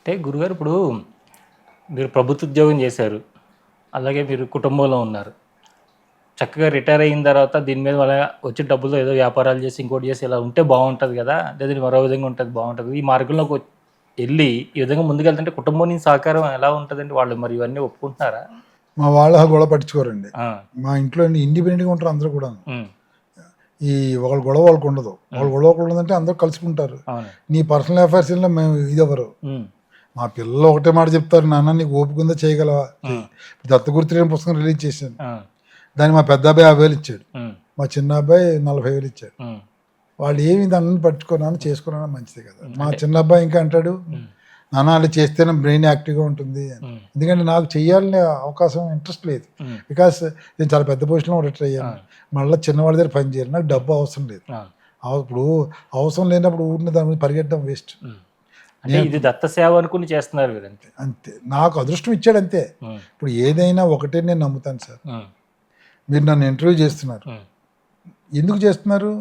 అంటే గురుగారు ఇప్పుడు మీరు ప్రభుత్వ ఉద్యోగం చేశారు. అలాగే మీరు కుటుంబంలో ఉన్నారు. చక్కగా రిటైర్ అయిన తర్వాత దీని మీద మళ్ళా వచ్చిన డబ్బులతో ఏదో వ్యాపారాలు చేసి, ఇంకోటి చేసి ఇలా ఉంటే బావుంటది గదా! లేదంటే మరో విధంగా ఉంటది బావుంటది. ఈ మార్గంలోకి ఎళ్లి ఈ విధంగా ముందుకెళ్తుంటే కుటుంబం నుంచి సహకారం ఎలా ఉంటదండి? వాళ్ళు మరి ఇవన్నీ ఒప్పుకుంటున్నారా? మా వాళ్ళ గొడవ పట్టించుకోరండి. ఆ! మా ఇంట్లో ఇండిపెండెంట్‌గా ఉంటారు అందరూ కూడాను. హ్మ్. ఈ ఒకళ్ళ గొడవ వాళ్ళకుండదు. ఒకళ్ళ గొడవ ఒకళ్ళుందంటే అందరూ కలిసుకుంటారు. అవును. నీ పర్సనల్ అఫైర్స్‌లో మేము ఇదెవ్వరు. హ్మ్. మా పిల్లలు ఒకటే మాట చెప్తారు, "నాన్న నీకు ఓపిక ఉందా చేయగలవా?" హ్మ్. దత్తగుర్తు లేని పుస్తకం రిలీజ్ చేశాను. ఆ! దానికి మా పెద్ద అబ్బాయి 50,000 ఇచ్చాడు. హ్మ్. మా చిన్న అబ్బాయి 40,000 ఇచ్చాడు. హ్మ్. వాళ్ళు ఏమి దాన్ని పట్టుకున్నాను చేసుకున్నాను మంచిదే కదా. మా అంటే చిన్న అబ్బాయి ఇంకా అంటాడు, హ్మ్. నాన్న అలా చేస్తేనే బ్రెయిన్ యాక్టివ్‌గా ఉంటుంది అని. హ్మ్. ఎందుకంటే నాకు చేయాలనే అవకాశం ఇంట్రెస్ట్ లేదు. హ్మ్. బికాస్ నేను చాలా పెద్ద పొజిషన్‌లో రిటైర్ ఆ! అయ్యాను. మళ్ళీ చిన్నవాడి దగ్గర పని చేయాలి. నాకు డబ్బు అవసరం లేదు. ఆ! ఇప్పుడు అవసరం లేనప్పుడు ఊరిని దాని మీద పరిగెట్టడం వేస్ట్. హ్మ్. అంటే నేను ఇది దత్త సేవ అనుకుని చేస్తున్నారు మీరంతే. అంతే. నాకు అదృష్టం ఇచ్చాడు అంతే. హ్మ్. ఇప్పుడు ఏదైనా ఒకటే నేను నమ్ముతాను సార్. హ్మ్. మీరు నన్ను ఇంటర్వ్యూ చేస్తున్నారు. హ్మ్. ఎందుకు చేస్తున్నారు?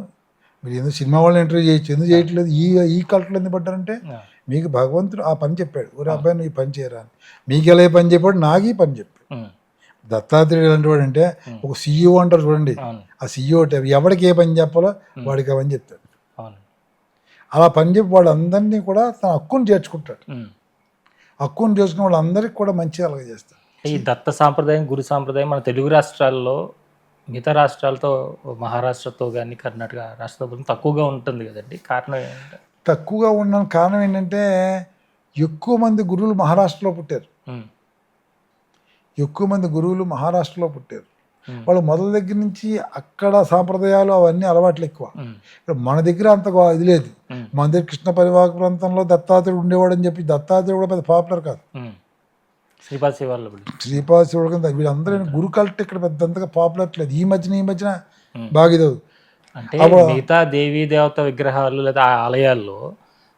మీరు ఏదో సినిమా వాళ్ళని ఇంటర్వ్యూ చేయొచ్చు. ఎందుకు ఆ! చేయట్లేదు? ఈ కల్టర్‌లో ఎందుకు పడ్డారంటే, ఆ! మీకు భగవంతుడు ఆ పని చెప్పాడు. ఒరేయ్ అవును. అబ్బాయి నువ్వు ఈ పని చేయరా అని. మీకు ఎలా ఈ పని చెప్పాడు, నాకు ఈ పని చెప్పాడు. హ్మ్. దత్తాత్రేయుడు ఎలాంటి వాడంటే, హ్మ్. ఒక సీఈఓ అంటారు చూడండి. అవును. ఆ సీఈఓ టైప్ ఎవడికి ఏ పని చెప్పాలో హ్మ్. వాడికి ఆ పని చెప్తాడు. అవును. అలా పని చెప్పి వాళ్ళందరినీ కూడా తన హక్కును చేర్చుకుంటాడు. హ్మ్. హక్కును చేసుకున్న వాళ్ళందరికీ కూడా మంచిగా అలాగే చేస్తాడు. ఈ దత్త సాంప్రదాయం, గురు సాంప్రదాయం మన తెలుగు రాష్ట్రాల్లో మిగతా రాష్ట్రాలతో మహారాష్ట్రతో గాని, కర్ణాటక రాష్ట్రాలతో తక్కువగా ఉంటుంది గదండీ! కారణం ఏంటంటే తక్కువగా ఉండడానికి కారణం ఏంటంటే, ఎక్కువ మంది గురువులు మహారాష్ట్రలో పుట్టారు. హ్మ్. ఎక్కువ మంది గురువులు మహారాష్ట్రలో పుట్టారు. హ్మ్. వాళ్ళు మొదల దగ్గర నుంచి అక్కడ సాంప్రదాయాలు అవన్నీ అలవాట్లు ఎక్కువ. హ్మ్. ఇక్కడ మన దగ్గర అంత ఇది లేదు. హ్మ్. మన దగ్గర కృష్ణ పరివాహక ప్రాంతంలో దత్తాత్రేయుడు ఉండేవాడని చెప్పి దత్తాత్రేయుడు కూడా పెద్ద పాపులర్ కాదు. హ్మ్. శ్రీపాద శ్రీవల్లభుడు. శ్రీపాద శివుడు కింద వీళ్ళందరూ అంతా. గురు కల్ట్ ఇక్కడ పెద్ద అంతగా పాపులర్ లేదు. ఈ మధ్యన హ్మ్. బాగా ఇదవు. అంటే అప్పుడు మిగతా దేవీ దేవత విగ్రహాలు లేదా ఆ ఆలయాల్లో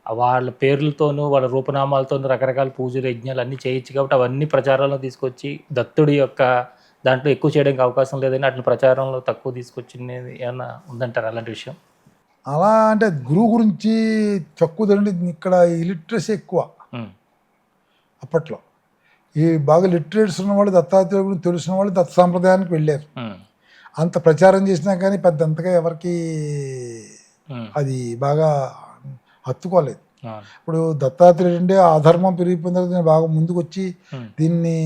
వాళ్ళ పేర్లతోనూ, వాళ్ళ రూపనామాలతోనూ రకరకాల పూజలు, యజ్ఞాలు అన్నీ చేయొచ్చు కాబట్టి అవన్నీ ప్రచారంలో తీసుకొచ్చి దత్తుడి యొక్క దాంట్లో ఎక్కువ చేయడానికి అవకాశం లేదని అట్లా ప్రచారంలో తక్కువ తీసుకొచ్చినది ఏమన్నా ఉందంటారా అలాంటి విషయం? అలా అంటే గురువు గురించి తక్కువ తెలియదు. ఇక్కడ ఇలిటరసీ ఎక్కువ హ్మ్. అప్పట్లో. ఈ బాగా లిటరేట్స్ ఉన్నవాళ్ళు దత్తాత్రేయుడు గురించి తెలిసిన వాళ్ళు దత్త సాంప్రదాయానికి వెళ్ళారు. హ్మ్. అంత ప్రచారం చేసినా కానీ పెద్దంతగా ఎవరికీ హ్మ్. అది బాగా హత్తుకోలేదు. అవును. ఇప్పుడు దత్తాత్రేయుడు అంటే ఆ అధర్మం పెరిగిపోయిన తర్వాత నేను బాగా ముందుకొచ్చి హ్మ్. దీన్ని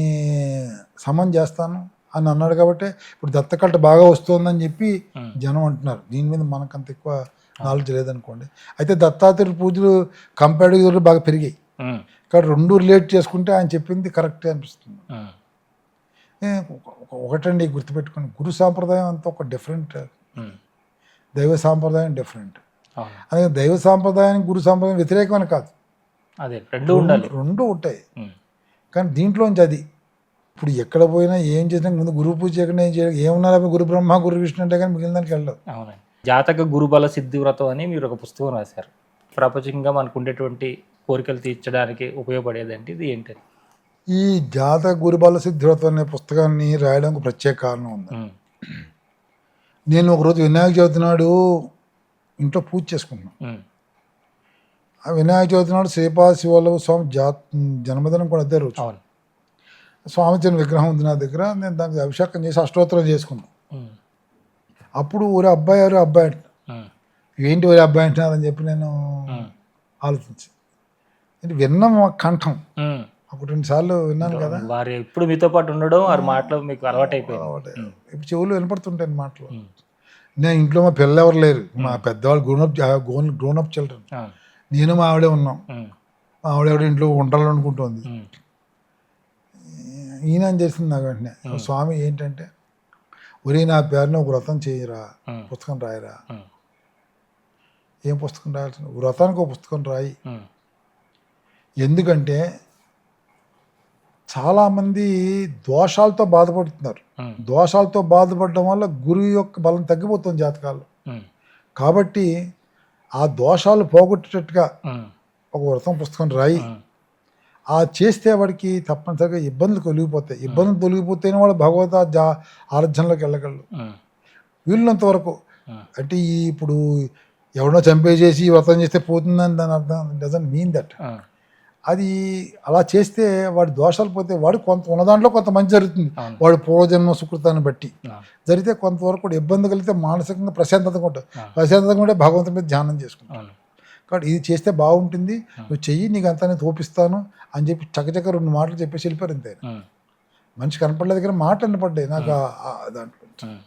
సమం చేస్తాను అని అన్నాడు కాబట్టి ఇప్పుడు దత్తకల్ట బాగా వస్తుందని చెప్పి హ్మ్. జనం అంటున్నారు. దీని మీద మనకంత ఎక్కువ అవును. నాలెడ్జ్ లేదనుకోండి. అయితే దత్తాత్రేయుడు పూజలు కంపారిటివ్‌గా బాగా పెరిగాయి. హ్మ్. కాబట్టి 2 రిలేట్ చేసుకుంటే ఆయన చెప్పింది కరెక్టే అనిపిస్తుంది. హ్మ్. ఒకటండి గుర్తుపెట్టుకోండి, గురు సాంప్రదాయం అంతా ఒక డిఫరెంట్, హ్మ్. దైవ సాంప్రదాయం డిఫరెంట్. అవును. అలాగే దైవ సాంప్రదాయానికి గురు సాంప్రదాయం వ్యతిరేకమని కాదు. అదే 2 ఉండాలి. రెండు ఉంటాయి. హ్మ్. కానీ దీంట్లోంచి అది ఇప్పుడు ఎక్కడ పోయినా ఏం చేసినా ముందు గురువు పూజ చేయకుండా ఏం చేయాలి, ఏమున్నా లేకపోతే గురు బ్రహ్మ గురు విష్ణు అంటే కానీ మిగిలిన దానికి వెళ్ళదు. అవునండి. జాతక గురుబల సిద్ధి వ్రతం అని మీరు ఒక పుస్తకం రాశారు. ప్రపంచంగా మనకు ఉండేటువంటి కోరికలు తీర్చడానికి ఉపయోగపడేదంటే ఇది ఏంటది? ఈ జాతక గురుబల సిద్ధివ్రతం అనే పుస్తకాన్ని రాయడానికి ప్రత్యేక కారణం ఉంది. హ్మ్. నేను ఒకరోజు వినాయక చవితి నాడు ఇంట్లో పూజ చేసుకుంటున్నాను. హ్మ్. ఆ వినాయక చవితి నాడు శ్రీపాద శివల్లభ స్వామి జన్మదినం కూడా అదే రోజు. అవును. స్వామి చిన్న విగ్రహం ఉంది నా దగ్గర. నేను దానికి అభిషేకం చేసి అష్టోత్తరం చేసుకున్నాను. హ్మ్. అప్పుడు ఊరే అబ్బాయి ఎవరు అబ్బాయి అంట. హ్మ్. ఏంటి ఊరే అబ్బాయి అంటున్నారని చెప్పి నేను హ్మ్. ఆలోచించి అంటే విన్నాం మా కంఠం. హ్మ్. ఒకటి 2 సార్లు విన్నాను కదా. వారు ఎప్పుడు మీతో పాటు ఉండడం, వారి మాటలు మీకు అలవాటైపోయినాయి. అలవాటే. హ్మ్. ఇప్పుడు చెవులు వినపడుతుంటాయి మాటలు. హ్మ్. నేను ఇంట్లో మా పిల్లలు ఎవరు లేరు. మా హ్మ్. పెద్దవాళ్ళు గ్రోన్ అప్ చిల్డ్రన్. అవును. నేను మా ఆవిడే ఉన్నాం. హ్మ్. మా ఆవిడ ఎవడో ఇంట్లో వంటలు వండుకుంటోంది. హ్మ్. ఈయన ఏం చేసింది నాకు వెంటనే, హ్మ్. స్వామి ఏంటంటే, ఒరేయ్ నా పేరున ఒక వ్రతం చేయరా, హ్మ్. పుస్తకం రాయరా. హ్మ్. ఏం పుస్తకం రాయాల్సిన, వ్రతానికి ఒక పుస్తకం రాయి. హ్మ్. ఎందుకంటే చాలామంది దోషాలతో బాధపడుతున్నారు. హ్మ్. దోషాలతో బాధపడడం వల్ల గురువు యొక్క బలం తగ్గిపోతుంది జాతకాల్లో. హ్మ్. కాబట్టి ఆ దోషాలు పోగొట్టేటట్టుగా హ్మ్. ఒక వ్రతం పుస్తకం రాయి. హ్మ్. ఆ చేస్తే వాడికి తప్పనిసరిగా ఇబ్బందులు తొలగిపోతాయి. హ్మ్. ఇబ్బందులు తొలగిపోతేనే వాడు భగవత ఆరాధ్యంలోకి వెళ్ళగలడు. హ్మ్. వీళ్ళినంత వరకు హ్మ్. అంటే ఇప్పుడు ఎవడో చంపేసేసి ఈ వ్రతం చేస్తే పోతుందని దాని అర్థం డజంట్ మీన్ దట్. హ్మ్. అది అలా చేస్తే వాడి దోషాలు పోతే వాడు కొంత ఉన్న దాంట్లో కొంత మంచి జరుగుతుంది. అవును. వాడు పూర్వజన్మ సుకృతాన్ని బట్టి ఆ, జరిగితే కొంతవరకు కూడా ఇబ్బంది కలిగితే మానసికంగా ప్రశాంతతగా ఉంటుంది. ఆ. ప్రశాంతతగా ఉంటే భగవంతుని మీద ధ్యానం చేసుకుంటాం. అవును. కాబట్టి ఇది చేస్తే బాగుంటుంది, నువ్వు చెయ్యి, నీకు అంతా నేను తోపిస్తాను అని చెప్పి చకచక 2 మాటలు చెప్పేసి వెళ్ళిపోయారు. అంతే. ఉమ్, మనిషి కనపడలేదు కానీ మాటలు వినపడ్డాయి నాకు దాంట్లో. ఉమ్,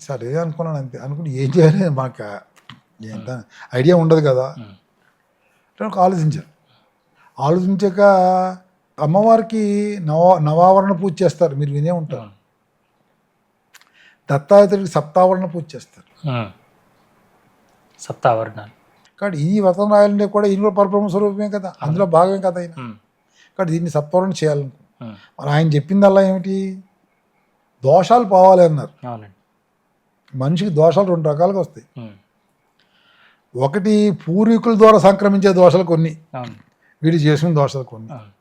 సరే అనుకున్నాను, అంతే. అనుకుని ఏం చేయాలి, మాకు ఎంత ఐడియా ఉండదు కదా. ఉమ్, నాకు ఆలోచించాను. ఆలోచించాక అమ్మవారికి నవావరణ పూజ చేస్తారు, మీరు వినే ఉంటారు. అవును. దత్తాత్రేయుడికి సప్తావరణ పూజ చేస్తారు. ఉమ్. సప్తావరణాలు. కాబట్టి ఈ వ్రతం రాయాలంటే కూడా ఈయన కూడా పరబ్రహ్మ స్వరూపమే కదా, అందులో భాగమే కదా ఆయన. ఉమ్, కాబట్టి దీన్ని సప్తావరణ చేయాలనుకో. ఉమ్, మరి ఆయన చెప్పిందల్లా ఏమిటి, దోషాలు పోవాలి అన్నారు. అవునండి. మనిషికి దోషాలు 2 రకాలుగా వస్తాయి. ఉమ్, ఒకటి పూర్వీకుల ద్వారా సంక్రమించే దోషాలు కొన్ని, అవును. వీడు చేసుకున్న దోషాలు కొన్ని. అవును.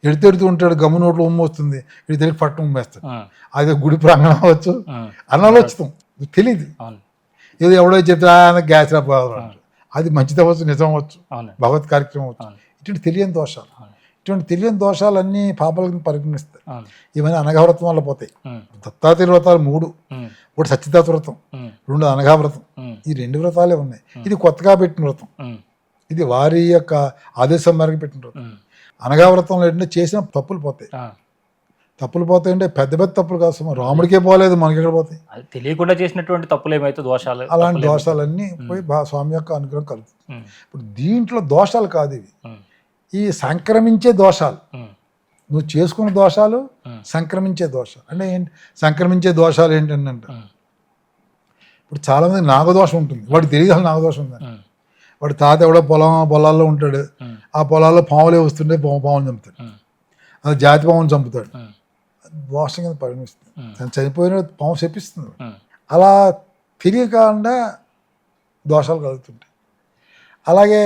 ఎడుతెడుతూ ఉంటాడు, గమ్ము నోట్లో ఉమ్ము వస్తుంది, వీడి తెలిసి పట్టం ఉమ్మేస్తాడు. ఉమ్, అదే గుడి ప్రాంగణం అవ్వచ్చు, ఉమ్, అనాలోచితం, తెలియదు. అవును. ఏదో ఎవడో చెప్తే గ్యాస్ రాబోదు, అది మంచిది అవ్వచ్చు, నిజం అవ్వచ్చు, అవును. భగవత్ కార్యక్రమం అవ్వచ్చు. అవును. ఇటువంటి తెలియని దోషాలు, అవును. ఇటువంటి తెలియని దోషాలన్నీ పాపాలకు పరిగణిస్తాయి. అవును. ఇవన్నీ అనఘావ్రతం వల్ల పోతాయి. ఉమ్, దత్తాత్రేయ వ్రతాలు 3, ఉమ్, ఒకటి సత్యదాత వ్రతం, ఉమ్, 2 అనఘావ్రతం. ఉమ్, ఈ 2 వ్రతాలే ఉన్నాయి. ఇది కొత్తగా పెట్టిన వ్రతం, ఉమ్, ఇది వారి యొక్క ఆదేశం మేరకు పెట్టిన వ్రతం. ఉమ్, అనఘావ్రతంలో ఏంటంటే చేసిన తప్పులు పోతాయి. ఆ. తప్పులు పోతాయంటే పెద్ద పెద్ద తప్పులు కాదు, సుమా రాముడికే పోలేదు, మనకి ఎక్కడ పోతాయి. అది తెలియకుండా చేసినటువంటి తప్పులు ఏమైతే దోషాలు అలాంటి దోషాలన్నీ పోయి స్వామి యొక్క అనుగ్రహం కలుగుతుంది. ఉమ్, ఇప్పుడు దీంట్లో దోషాలు కాదు ఇవి, ఉమ్, ఈ సంక్రమించే దోషాలు. ఉమ్, నువ్వు చేసుకున్న దోషాలు ఉమ్, సంక్రమించే దోషాలు. అంటే ఏంటి సంక్రమించే దోషాలు ఏంటంటే, ఉమ్, ఇప్పుడు చాలామంది నాగదోషం ఉంటుంది, వాడికి తెలియదు అసలు నాగదోషం ఉందని. ఉమ్, వాడి తాత ఎవడో పొలాల్లో ఉంటాడు, ఉమ్, ఆ పొలాల్లో పాములే వస్తుంటే పాములు చంపుతాడు, ఉమ్, అది జాతి పాముని చంపుతాడు, ఉమ్, దోషం కింద పరిగణిస్తుంది. ఉమ్, తను చనిపోయిన పాము శపిస్తుంది. ఉమ్, అలా తెలియకుండా దోషాలు కలుగుతుంటాయి. అలాగే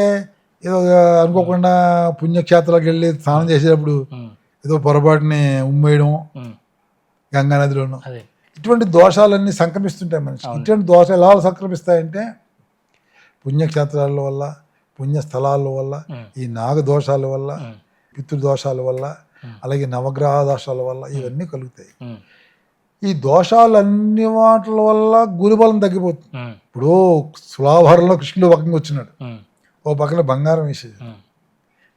ఏదో అనుకోకుండా పుణ్యక్షేత్రాలకు వెళ్ళి స్నానం చేసేటప్పుడు ఉమ్, ఏదో పొరపాటుని ఉమ్మేయడం ఉమ్, గంగా నదిలోనూ, అదే. ఇటువంటి దోషాలన్నీ సంక్రమిస్తుంటాయి మనిషి. అవును. ఇటువంటి దోషాలు ఎలా సంక్రమిస్తాయంటే పుణ్యక్షేత్రాల వల్ల, పుణ్యస్థలాల వల్ల, ఉమ్, ఈ నాగదోషాల వల్ల, ఉమ్, పితృదోషాల వల్ల, అలాగే నవగ్రహ దోషాల వల్ల ఇవన్నీ కలుగుతాయి. ఉమ్, ఈ దోషాలన్ని వాటి వల్ల గురుబలం తగ్గిపోతుంది. ఉమ్, ఇప్పుడు సులాభరణలో కృష్ణుడు పక్కన వచ్చినాడు, ఉమ్, ఓ పక్కన బంగారం వేసేది. ఉమ్,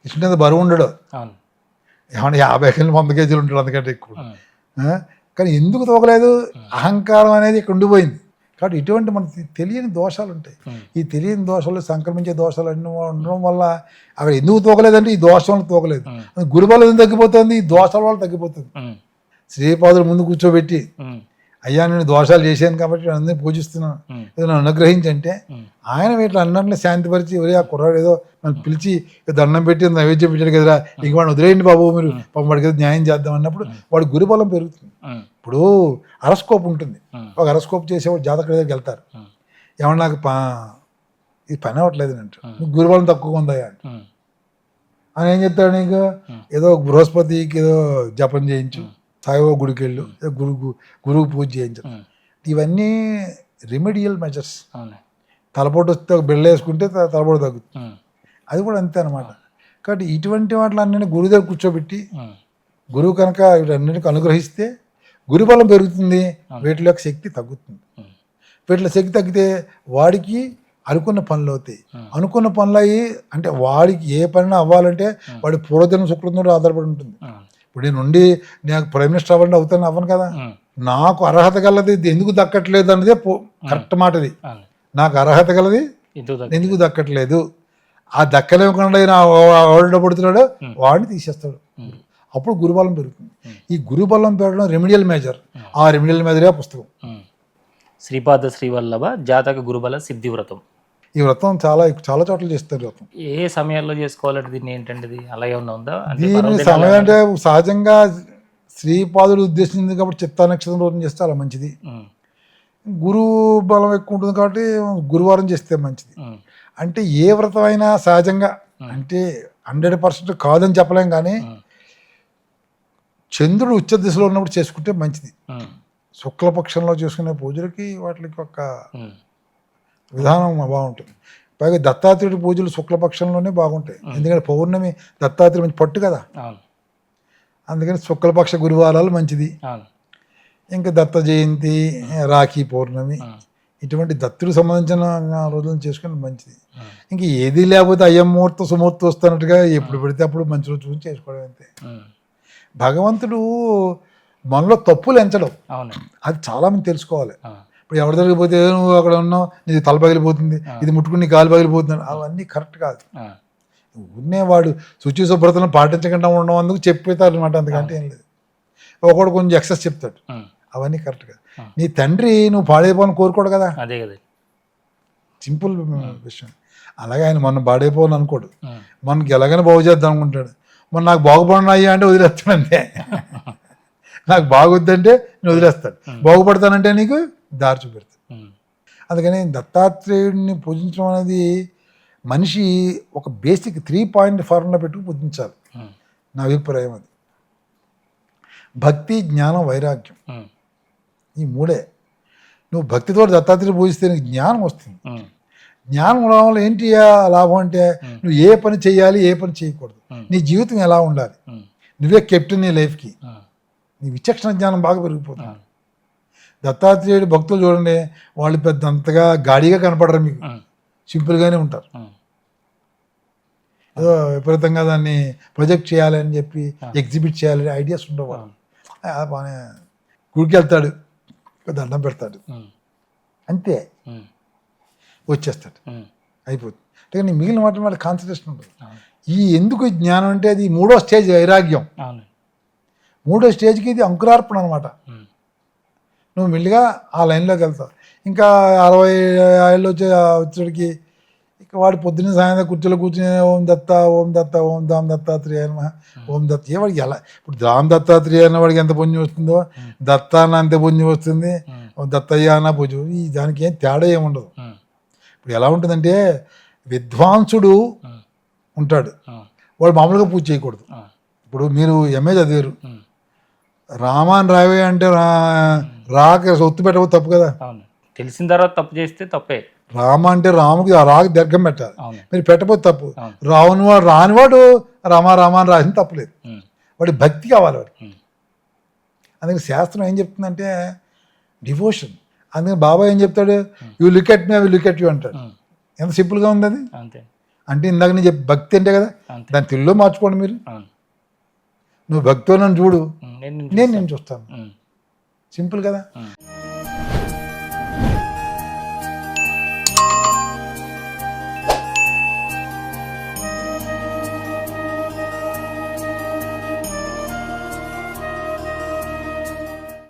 కృష్ణుడు మీద బరువు ఉండడు, అవును. ఏమన్నా 50 కేజీలు 100 కేజీలు ఉంటాడు, అందుకంటే ఎక్కువ. ఉమ్, కానీ ఎందుకు తోగలేదు, అహంకారం అనేది ఇక్కడ ఉండిపోయింది. కాబట్టి ఇటువంటి మనకి తెలియని దోషాలు ఉంటాయి. ఉమ్, ఈ తెలియని దోషాలు, సంక్రమించే దోషాలు అన్ని ఉండడం వల్ల అక్కడ ఎందుకు తోగలేదంటే ఈ దోషం వల్ల తోగలేదు. గురుబలం ఎందుకు తగ్గిపోతుంది, ఈ దోషాల వల్ల తగ్గిపోతుంది. ఉమ్, శ్రీపాదులు ముందు కూర్చోబెట్టి, ఉమ్, అయ్యా నేను దోషాలు చేశాను కాబట్టి అందరినీ పూజిస్తున్నాను, ఉమ్, ఏదో నన్ను అనుగ్రహించంటే ఉమ్, ఆయన వీటిలో అన్నింటినీ శాంతిపరిచి, ఒరే ఆ కుర్రాడు ఏదో నన్ను పిలిచి దండం పెట్టి నైవేద్యం పెట్టాడు కదరా, ఇంక వాడిని వదిలేయండి బాబు, మీరు పాపం వాడికి ఏదో న్యాయం చేద్దాం అన్నప్పుడు వాడి గురుబలం పెరుగుతుంది. ఉమ్, ఇప్పుడు అరస్కోప్ ఉంటుంది, ఉమ్, ఒక అరస్కోప్ చేసేవాడు జాతకుడి దగ్గరికి వెళ్తారు, ఉమ్, ఏమన్నా నాకు ఇది పని అవ్వట్లేదు అంటే, నీకు గురుబలం తక్కువ ఉందయ్యా అంటే, ఉమ్, ఆయన ఏం చెప్తాడు, నీకు ఏదో బృహస్పతికి ఏదో జపం చేయించు, సాయిబాబా గుడికి వెళ్ళు, ఏదో గురువు పూజ చేయించు. ఉమ్, ఇవన్నీ రెమెడియల్ మెజర్స్. అవును. తలపోటు వస్తే ఒక బిళ్ళ వేసుకుంటే తలపోటు తగ్గుతుంది, ఉమ్, అది కూడా అంతే అనమాట. కాబట్టి ఇటువంటి వాటిలన్నీ గురువు దగ్గర కూర్చోబెట్టి, ఉమ్, గురువు కనుక వీటన్నిటికి అనుగ్రహిస్తే గురుబలం పెరుగుతుంది, వీటిలో యొక్క శక్తి తగ్గుతుంది. ఉమ్, వీటిలో శక్తి తగ్గితే వాడికి అనుకున్న పనులు అవుతాయి. Hmm. అనుకున్న పనులు అయ్యి అంటే వాడికి ఏ పని అవ్వాలంటే వాడి పూర్వజన్మ సుకృతంతో ఆధారపడి ఉంటుంది. ఇప్పుడు నేను ప్రైమ్ మినిస్టర్ అవ్వాలంటే అవుతాను, అవ్వను కదా. నాకు అర్హత గలది ఎందుకు దక్కట్లేదు అన్నదే కరెక్ట్ మాట. ఇది నాకు అర్హత గలది ఎందుకు దక్కట్లేదు, ఆ దక్కలేకుండా ఓడబడుతున్నాడు వాడిని తీసేస్తాడు. అప్పుడు గురుబలం పెరుగుతుంది. ఈ గురుబలం పెరగడం రెమిడియల్ మేజర్. ఆ రెమిడియల్ మేజరే పుస్తకం శ్రీపాద శ్రీవల్లభ జాతక గురుబల సిద్ధి వ్రతం. ఈ వ్రతం చాలా చోట్ల చేస్తారు. వ్రతం ఏ సమయాల్లో చేసుకోవాలంటే దీన్ని ఏంటంటే అలా ఏమన్నా ఉందా? దీని సమయం అంటే సహజంగా శ్రీపాదుడు ఉద్దేశించింది కాబట్టి చిత్తా నక్షత్రం రోజు చేస్తే అలా మంచిది. గురువు బలం ఎక్కువ ఉంటుంది కాబట్టి గురువారం చేస్తే మంచిది. అంటే ఏ వ్రతం అయినా సహజంగా అంటే 100% కాదని చెప్పలేం, కానీ చంద్రుడు ఉచ్చ దిశలో ఉన్నప్పుడు చేసుకుంటే మంచిది. శుక్లపక్షంలో చేసుకునే పూజలకి వాటికి ఒక విధానం బాగుంటుంది. పైగా దత్తాత్రేయుడి పూజలు శుక్లపక్షంలోనే బాగుంటాయి. ఎందుకంటే పౌర్ణమి దత్తాత్రేయుడు మంచి పట్టు కదా, అవును అందుకని శుక్లపక్ష గురువారాలు మంచిది. అవును ఇంకా దత్త జయంతి, రాఖీ పౌర్ణమి, ఇటువంటి దత్తుడికి సంబంధించిన రోజులను చేసుకుని మంచిది. ఇంక ఏది లేకపోతే అయ్యం ముహూర్తం సుముహూర్తం వస్తున్నట్టుగా ఎప్పుడు పెడితే అప్పుడు మంచి రోజు చూసి చేసుకోవడం అంతే. భగవంతుడు మనలో తప్పులు ఎంచడం, అవును అది చాలామంది తెలుసుకోవాలి. ఇప్పుడు ఎవరి దగ్గరికి పోతే నువ్వు అక్కడ ఉన్నావు, నీది తల పగిలిపోతుంది, ఇది ముట్టుకుని నీ కాలు పగిలిపోతుంది, అవన్నీ కరెక్ట్ కాదు. ఉన్నవాడు శుచి శుభ్రతను పాటించకుండా ఉండడం అందుకు చెప్పేతారు అనమాట, అందుకంటే ఏం లేదు. ఒకడు కొంచెం ఎక్సెస్ చెప్తాడు, అవన్నీ కరెక్ట్ కాదు. నీ తండ్రి నువ్వు పాడైపోవాలని కోరుకోడు కదా, అదే కదా సింపుల్ విషయం. అలాగే ఆయన మనం పాడైపోవాలని అనుకోడు, మనకి ఎలాగైనా బాగు చేద్దాం అనుకుంటాడు. మన నాకు బాగుపడినాయి అంటే వదిలేస్తాడు అంతే. నాకు బాగొద్దంటే నేను వదిలేస్తాడు, బాగుపడతానంటే నీకు దారి చూపెడతాడు. అందుకని దత్తాత్రేయుడిని పూజించడం అనేది మనిషి ఒక బేసిక్ 3 పాయింట్ ఫార్ములా పెట్టుకు పూజించాలి, నా అభిప్రాయం అది. భక్తి, జ్ఞానం, వైరాగ్యం, ఈ మూడే. నువ్వు భక్తితో దత్తాత్రేయుడు పూజిస్తే నీకు జ్ఞానం వస్తుంది. జ్ఞానం ఉండడం వల్ల ఏంటి లాభం అంటే నువ్వు ఏ పని చేయాలి, ఏ పని చేయకూడదు, నీ జీవితం ఎలా ఉండాలి, నువ్వే కెప్టెన్ నీ లైఫ్కి, నీ విచక్షణ జ్ఞానం బాగా పెరిగిపోతుంది. దత్తాత్రేయుడు భక్తులు చూడండి, వాళ్ళు పెద్ద అంతగా గాడిగా కనపడరు, మీకు సింపుల్గానే ఉంటారు. ఏదో విపరీతంగా దాన్ని ప్రొజెక్ట్ చేయాలని చెప్పి ఎగ్జిబిట్ చేయాలని ఐడియాస్ ఉండవు. బాగానే గుడికి వెళ్తాడు, దండం పెడతాడు, అంతే వచ్చేస్తాడు, అయిపోతుంది. అంటే నీ మిగిలిన వాటి మీద కాన్సన్ట్రేషన్ ఉంటుంది. ఈ ఎందుకు జ్ఞానం అంటే అది 3వ స్టేజ్ వైరాగ్యం. 3వ స్టేజ్కి ఇది అంకురార్పణ అనమాట. నువ్వు మెల్లిగా ఆ లైన్లోకి వెళ్తావు. ఇంకా 60 ఏళ్ళు వచ్చేటికి ఇక వాడు పొద్దున్న సాయంత్రం కుర్చీలో కూర్చుని ఓం దత్త ఓం దత్త ఓం దామ్ దత్తాత్రేయ నమః ఓం దత్త, ఏ వాడికి ఎలా ఇప్పుడు రామ్ దత్తాత్రేయ అన్న వాడికి ఎంత పుణ్యం వస్తుందో దత్త అన్న అంతే పుణ్యం వస్తుంది, దత్తయ్య అన్న పూజ, ఈ దానికి ఏం తేడా ఏముండదు. ఇప్పుడు ఎలా ఉంటుందంటే విద్వాంసుడు ఉంటాడు, వాడు మామూలుగా పూజ చేయకూడదు. ఇప్పుడు మీరు ఎంఏ చదివారు, రామాన్ రావే అంటే రాక ఒత్తు పెట్టకపోతే తప్పు కదా, తెలిసిన తర్వాత తప్పు చేస్తే తప్పే. రామ అంటే రాముకి ఆ రాకు దీర్ఘం పెట్టాలి, మీరు పెట్టకపోతే తప్పు. రావనివాడు రానివాడు రామ రామ అని రాసిన తప్పులేదు, వాడి భక్తి కావాలి వాడికి. అందుకని శాస్త్రం ఏం చెప్తుందంటే డివోషన్. అందుకని బాబా ఏం చెప్తాడు, you look at me, I will look at you అంటాడు. ఎంత సింపుల్గా ఉంది అది. అంటే ఇందాక నేను చెప్పి భక్తి అంటే కదా, దాని తెలుగులో మార్చుకోండి మీరు. నువ్వు భక్తితో నన్ను చూడు, నేను చూస్తాను, సింపుల్ కదా.